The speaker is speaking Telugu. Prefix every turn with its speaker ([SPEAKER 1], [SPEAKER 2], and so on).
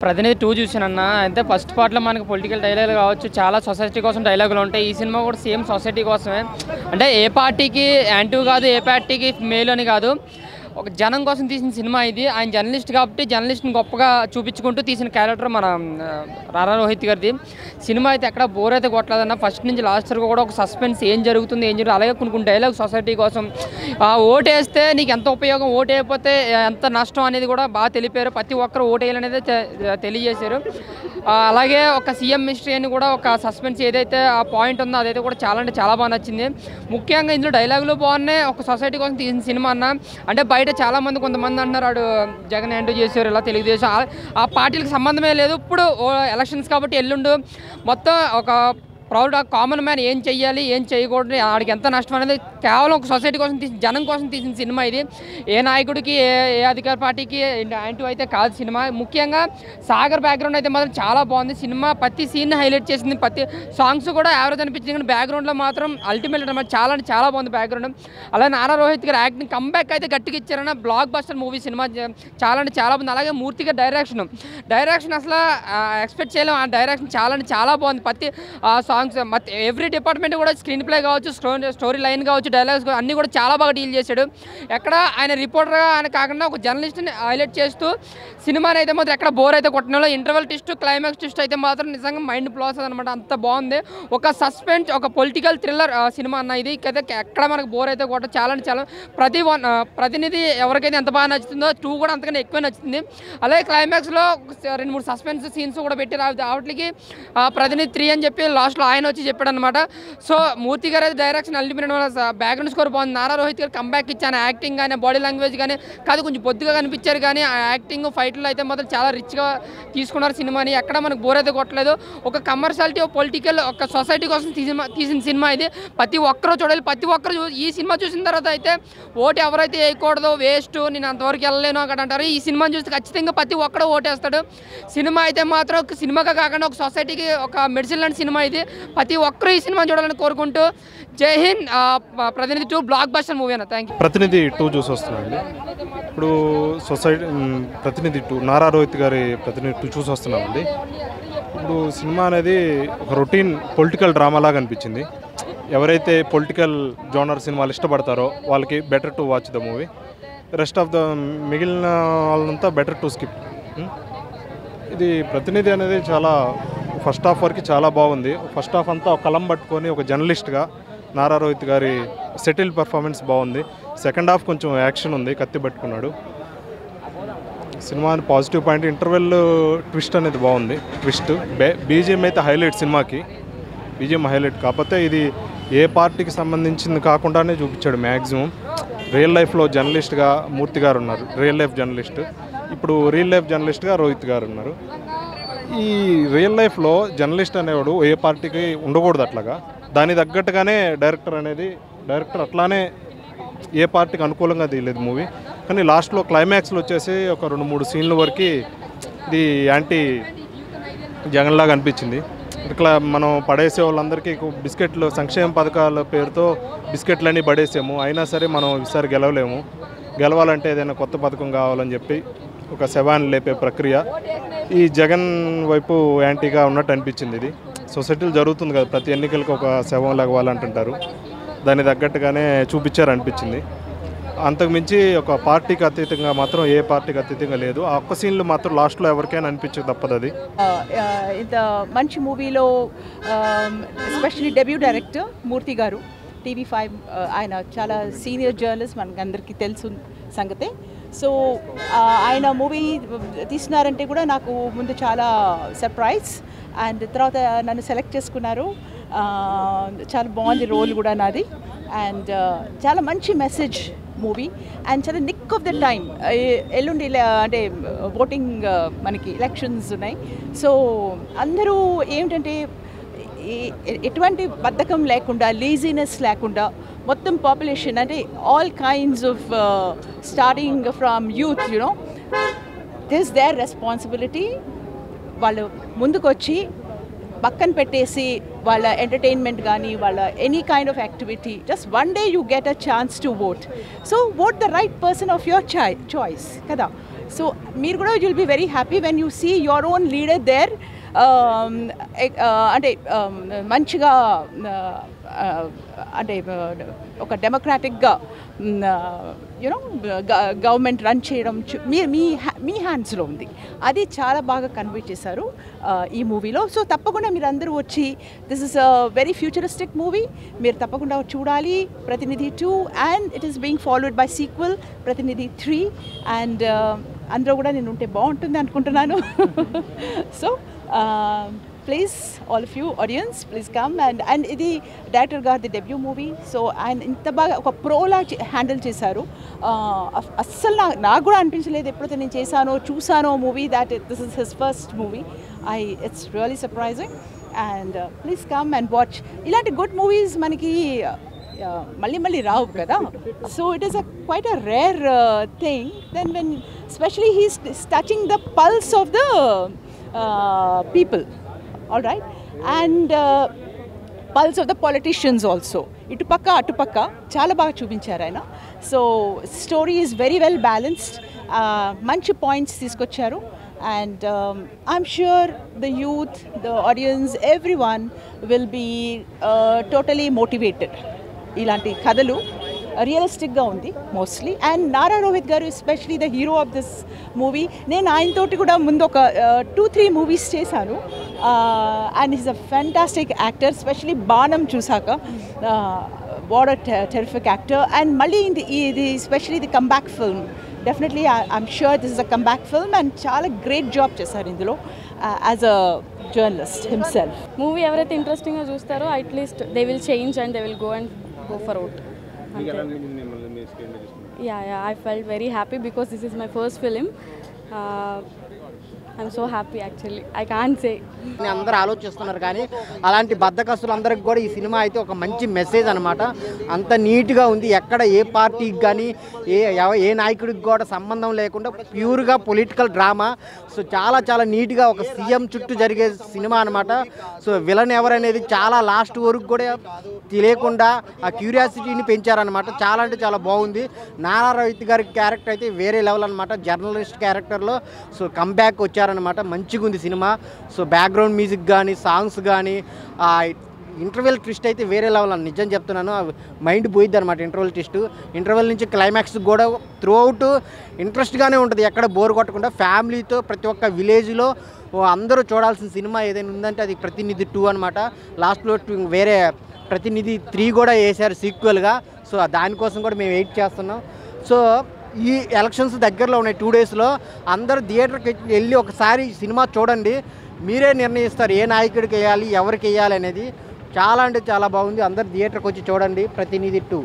[SPEAKER 1] ప్రతినిధి 2 చూసానన్నా. అయితే ఫస్ట్ పార్ట్‌లో మనకు పొలిటికల్ డైలాగులు కావచ్చు, చాలా సొసైటీ కోసం డైలాగులు ఉంటాయి. ఈ సినిమా కూడా సేమ్ సొసైటీ కోసమే. అంటే ఏ పార్టీకి యాంటీ కాదు, ఏ పార్టీకి మేలు అని కాదు. ఒక జనం కోసం తీసిన సినిమా ఇది. ఆయన జర్నలిస్ట్ కాబట్టి జర్నలిస్ట్ని గొప్పగా చూపించుకుంటూ తీసిన క్యారెక్టర్ మన రారా రోహిత్ గారిది. సినిమా అయితే ఎక్కడ బోర్ అయితే కొట్టలేదన్న. ఫస్ట్ నుంచి లాస్ట్ వరకు కూడా ఒక సస్పెన్స్, ఏం జరుగుతుంది అలాగే కొన్ని డైలాగ్ సొసైటీ కోసం. ఓటేస్తే నీకు ఎంత ఉపయోగం, ఓటు వేయకపోతే ఎంత నష్టం అనేది కూడా బాగా తెలిపారు. ప్రతి ఒక్కరు ఓటు వేయాలనేది తెలియజేశారు. అలాగే ఒక సీఎం మిస్టరీ అని కూడా ఒక సస్పెన్స్ ఏదైతే ఆ పాయింట్ ఉందో అదైతే కూడా చాలా అంటే చాలా బాగా నచ్చింది. ముఖ్యంగా ఇందులో డైలాగులు బాగున్నాయి. ఒక సొసైటీ కోసం తీసిన సినిమా అన్న. అంటే బయట చాలామంది కొంతమంది అంటున్నారు వాడు జగన్ యాంటీ చేశారు, ఇలా తెలుగుదేశం ఆ పార్టీలకు సంబంధమే లేదు. ఇప్పుడు ఎలక్షన్స్ కాబట్టి ఎల్లుండు మొత్తం ఒక ప్రౌడ్ కామన్ మ్యాన్ ఏం చెయ్యాలి, ఏం చేయకూడదు, ఆడికి ఎంత నష్టం అనేది కేవలం ఒక సొసైటీ కోసం తీసిన, జనం కోసం తీసిన సినిమా ఇది. ఏ నాయకుడికి ఏ అధికార పార్టీకి యాంటీ అయితే కాదు సినిమా. ముఖ్యంగా సాగర్ బ్యాక్గ్రౌండ్ అయితే మాత్రం చాలా బాగుంది. సినిమా ప్రతి సీన్ హైలైట్ చేసింది. ప్రతి సాంగ్స్ కూడా యావరేజ్ అనిపించింది, కానీ బ్యాక్గ్రౌండ్లో మాత్రం అల్టిమేట్ అనమాట. చాలా అంటే చాలా బాగుంది బ్యాక్గ్రౌండ్. అలాగే నారా రోహిత్ గారు యాక్టింగ్ కంబ్యాక్ అయితే గట్టిగా ఇచ్చారన్న. బ్లాక్ బస్టర్ మూవీ సినిమా చాలా అంటే చాలా బాగుంది. అలాగే మూర్తిగా డైరెక్షన్ అసలు ఎక్స్పెక్ట్ చేయలేము. ఆ డైరెక్షన్ చాలా అంటే చాలా బాగుంది. ప్రతి సాంగ్స్ ఎవ్రీ డిపార్ట్మెంట్ కూడా స్క్రీన్ ప్లే కావచ్చు, స్టోరీ లైన్ కావచ్చు, డైలాగ్స్ అన్నీ కూడా చాలా బాగా డీల్ చేశాడు. ఎక్కడ ఆయన రిపోర్టర్గా ఆయన కాకుండా ఒక జర్నలిస్ట్ని హైలైట్ చేస్తూ సినిమాని అయితే మాత్రం ఎక్కడ బోర్ అయితే కొట్టడంలో ఇంటర్వెల్ ట్విస్ట్, క్లైమాక్స్ ట్విస్ట్ అయితే మాత్రం నిజంగా మైండ్ బ్లాస్ అనమాట. అంత బాగుంది. ఒక సస్పెన్స్, ఒక పొలిటికల్ థ్రిల్లర్ సినిమా అన్న ఇది. అయితే ఎక్కడ మనకు బోర్ అయితే కొట్ట చాలా అంటే చాలా. ప్రతినిధి ఎవరికైతే ఎంత బాగా నచ్చుతుందో 2 కూడా అంతకన్నా ఎక్కువ నచ్చుతుంది. అలాగే క్లైమాక్స్లో 2-3 సస్పెన్స్ సీన్స్ కూడా పెట్టారు. వాటికి ప్రతినిధి 3 అని చెప్పి లాస్ట్లో ఆయన వచ్చి చెప్పాడు అనమాట. సో మూర్తి గారు అయితే డైరెక్షన్ అల్టిమేట్, బ్యాక్గ్రౌండ్ స్కోర్ బాగుంది. నారా రోహిత్ గారు కంబ్యాక్ ఇచ్చాను. యాక్టింగ్ కానీ, బాడీ లాంగ్వేజ్ కానీ కాదు కొంచెం బొద్దుగా కనిపించారు, కానీ ఆ యాక్టింగ్ ఫైట్లో అయితే మాత్రం చాలా రిచ్గా తీసుకున్నారు సినిమాని. ఎక్కడ మనకు బోర్ అయితే కొట్టలేదు. ఒక కమర్షియాలిటీ, ఒక పొలిటికల్, ఒక సొసైటీ కోసం తీసిన సినిమా ఇది. ప్రతి ఒక్కరూ చూడాలి. ప్రతి ఒక్కరు ఈ సినిమా చూసిన తర్వాత అయితే ఓటు ఎవరైతే వేయకూడదో, వేస్ట్, నేను అంతవరకు వెళ్ళలేను అక్కడ అంటారు. ఈ సినిమాని చూస్తే ఖచ్చితంగా ప్రతి ఒక్కడూ ఓటేస్తాడు. సినిమా అయితే మాత్రం ఒక సినిమాగా కాకుండా ఒక సొసైటీకి ఒక మెడిసిన్ లాంటి సినిమా ఇది. ప్రతి ఒక్కరూ ఈ సినిమా చూడాలని కోరుకుంటూ జై హింద్. ప్రతినిధి 2 బ్లాక్ బస్టర్ మూవీ అన్న. Thank you.
[SPEAKER 2] ప్రతినిధి 2 చూసి వస్తున్నాండి. ఇప్పుడు ప్రతినిధి 2 నారా రోహిత్ గారి ప్రతినిధి 2 చూసి వస్తున్నామండి. ఇప్పుడు సినిమా అనేది ఒక రొటీన్ పొలిటికల్ డ్రామాలాగా అనిపించింది. ఎవరైతే పొలిటికల్ జోనర్ సినిమాలు ఇష్టపడతారో వాళ్ళకి better to watch the movie. Rest of the మిగిలిన వాళ్ళంతా బెటర్ టు స్కిప్. ఇది ప్రతినిధి అనేది చాలా ఫస్ట్ హాఫ్ వరకు చాలా బాగుంది. ఫస్ట్ హాఫ్ అంతా ఒక కలం పట్టుకొని ఒక జర్నలిస్ట్గా నారా రోహిత్ గారి సెటిల్ పర్ఫార్మెన్స్ బాగుంది. సెకండ్ హాఫ్ కొంచెం యాక్షన్ ఉంది, కత్తి పట్టుకున్నాడు. Cinema positive point interval twist అనేది బాగుంది. ట్విస్ట్ బీజిఎం అయితే హైలైట్, సినిమాకి బీజిఎం హైలైట్. కాకపోతే ఇది ఏ పార్టీకి సంబంధించింది కాకుండానే చూపించాడు మ్యాక్సిమం. రియల్ లైఫ్లో జర్నలిస్ట్గా మూర్తి గారు ఉన్నారు, రియల్ లైఫ్ జర్నలిస్ట్. ఇప్పుడు రియల్ లైఫ్ జర్నలిస్ట్గా రోహిత్ గారు ఉన్నారు. ఈ రియల్ లైఫ్లో జర్నలిస్ట్ అనేవాడు ఏ పార్టీకి ఉండకూడదు అట్లాగా. దాని తగ్గట్టుగానే డైరెక్టర్ అట్లానే ఏ పార్టీకి అనుకూలంగా తీయలేదు మూవీ. కానీ లాస్ట్లో క్లైమాక్స్లో వచ్చేసి ఒక 2-3 సీన్ల వరకు ఇది యాంటీ జగన్ లాగా అనిపించింది. ఇట్లా మనం పడేసే వాళ్ళందరికీ బిస్కెట్లు, సంక్షేమ పథకాల పేరుతో బిస్కెట్లన్నీ పడేసాము, అయినా సరే మనం ఈసారి గెలవాలంటే ఏదైనా కొత్త పథకం కావాలని చెప్పి ఒక శవాన్ని లేపే ప్రక్రియ ఈ జగన్ వైపు యాంటీగా ఉన్నట్టు అనిపించింది. ఇది సొసైటీలో జరుగుతుంది కదా, ప్రతి ఎన్నికలకు ఒక శవం లెగవాలంటుంటారు. దాన్ని తగ్గట్టుగానే చూపించారు అనిపించింది. అంతకుమించి ఒక పార్టీకి అతీతంగా మాత్రం ఏ పార్టీకి అతీతంగా లేదు. ఆ ఒక్క సీన్లు మాత్రం లాస్ట్లో ఎవరికైనా అనిపించక తప్పదు. అది
[SPEAKER 3] ఇంత మంచి మూవీలో ఎస్పెషల్లీ డెబ్యూ డైరెక్టర్ మూర్తి గారు, TV5 ఆయన చాలా సీనియర్ జర్నలిస్ట్, మనకి అందరికీ తెలుసు సంగతే. సో ఆయన మూవీ తీసినారంటే కూడా నాకు ముందు చాలా సర్ప్రైజ్. అండ్ తర్వాత నన్ను సెలెక్ట్ చేసుకున్నారు. చాలా బాగుంది రోల్ కూడా నాది. అండ్ చాలా మంచి మెసేజ్ మూవీ. అండ్ చాలా నిక్ ఆఫ్ ద టైం. ఎల్లుండి అంటే ఓటింగ్ మనకి ఎలక్షన్స్ ఉన్నాయి. సో అందరూ ఏమిటంటే ఎటువంటి బద్ధకం లేకుండా, లేజినెస్ లేకుండా మొత్తం పాపులేషన్ అంటే all kinds of starting from youth this their responsibility. వాళ్ళు ముందుకు వచ్చి పక్కన పెట్టేసి వాళ్ళ ఎంటర్టైన్మెంట్ కానీ వాళ్ళ any kind of activity, just one day you get a chance to vote. So vote the right person of your choice కదా. సో మీరు కూడా will be very happy when you see your own leader there. అంటే మంచిగా అంటే ఒక డెమోక్రాటిక్గా యూనో గవర్నమెంట్ రన్ చేయడం మీ హ్యాండ్స్లో ఉంది. అది చాలా బాగా కన్వే చేశారు ఈ మూవీలో. సో తప్పకుండా మీరు అందరూ వచ్చి, this is a very futuristic movie, మీరు తప్పకుండా చూడాలి. ప్రతినిధి 2 and it is being followed by sequel ప్రతినిధి 3 అండ్ అందరూ కూడా నేను ఉంటే బాగుంటుంది అనుకుంటున్నాను. So please all of you audience please come and ఇది డైరెక్టర్ గారి డెబ్యూ మూవీ. సో ఆయన ఇంత బాగా ఒక ప్రోలా హ్యాండిల్ చేశారు. అస్సలు నాకు కూడా అనిపించలేదు ఎప్పుడైతే నేను చూసానో movie that this is his first movie. It's really surprising and please come and watch. ఇలాంటి గుడ్ మూవీస్ మనకి మళ్ళీ రావు కదా. So it is quite a rare thing. Then when especially he's touching the pulse of the people, all right, and pulse of the politicians also. ఇటుపక్క అటుపక్క చాలా బాగా చూపించారు ఆయన. So story is very well balanced, మంచి పాయింట్స్ తీసుకొచ్చారు. And I'm sure the youth, the audience, everyone will be totally motivated. ఇలాంటి కథలు రియలిస్టిక్గా ఉంది మోస్ట్లీ. అండ్ నారా రోహిత్ గారు especially the hero of this movie. నేను ఆయనతోటి కూడా ముందు ఒక 2-3 మూవీస్ చేశాను. And is a fantastic actor, especially బాణం చూసాక what a terrific actor. And మళ్ళీ ఇది especially the comeback film, definitely I'm sure this is a comeback film. And చాలా గ్రేట్ జాబ్ చేశారు ఇందులో as a journalist himself.
[SPEAKER 4] Movie ఎవరైతే ఇంట్రెస్టింగ్గా చూస్తారో at least they will change and they will go for out. Yeah, I felt very happy because this is my first film. I'm so happy actually. I can't say.
[SPEAKER 5] అందరూ ఆలోచిస్తున్నారు కానీ అలాంటి బద్దకస్తులందరికీ కూడా ఈ సినిమా అయితే ఒక మంచి మెసేజ్ అనమాట. అంత నీట్గా ఉంది, ఎక్కడ ఏ పార్టీకి కానీ ఏ నాయకుడికి కూడా సంబంధం లేకుండా ప్యూర్గా పొలిటికల్ డ్రామా. సో చాలా నీట్గా ఒక సీఎం చుట్టూ జరిగే సినిమా అనమాట. సో విలన్ ఎవరనేది చాలా లాస్ట్ వరకు కూడా తెలియకుండా ఆ క్యూరియాసిటీని పెంచారనమాట. చాలా అంటే చాలా బాగుంది. నారా రోహిత్ గారి క్యారెక్టర్ అయితే వేరే లెవెల్ అనమాట, జర్నలిస్ట్ క్యారెక్టర్లో. సో కంబ్యాక్ వచ్చారనమాట, మంచిగా ఉంది సినిమా. సో బ్యాక్గ్రౌండ్ మ్యూజిక్ కానీ సాంగ్స్ కానీ ఇంటర్వెల్ ట్విస్ట్ అయితే వేరే లెవెల్ అని నిజం చెప్తున్నాను. మైండ్ పోయిద్ది అనమాట ఇంటర్వెల్ నుంచి క్లైమాక్స్ కూడా త్రూ అవుట్ ఇంట్రెస్ట్గానే ఉంటుంది, ఎక్కడ బోర్ కొట్టకుండా. ఫ్యామిలీతో ప్రతి ఒక్క విలేజ్లో అందరూ చూడాల్సిన సినిమా ఏదైనా ఉందంటే అది ప్రతినిధి 2 అనమాట. లాస్ట్లో వేరే ప్రతినిధి 3 కూడా వేశారు సీక్వెల్గా. సో దానికోసం కూడా మేము వెయిట్ చేస్తున్నాం. సో ఈ ఎలక్షన్స్ దగ్గరలో ఉన్నాయి 2 డేస్లో. అందరూ థియేటర్కి వెళ్ళి ఒకసారి సినిమా చూడండి, మీరే నిర్ణయిస్తారు ఏ నాయకుడికి వేయాలి ఎవరికి వేయాలి అనేది. చాలా అంటే చాలా బాగుంది. అందరు థియేటర్కి వచ్చి చూడండి ప్రతినిధి 2.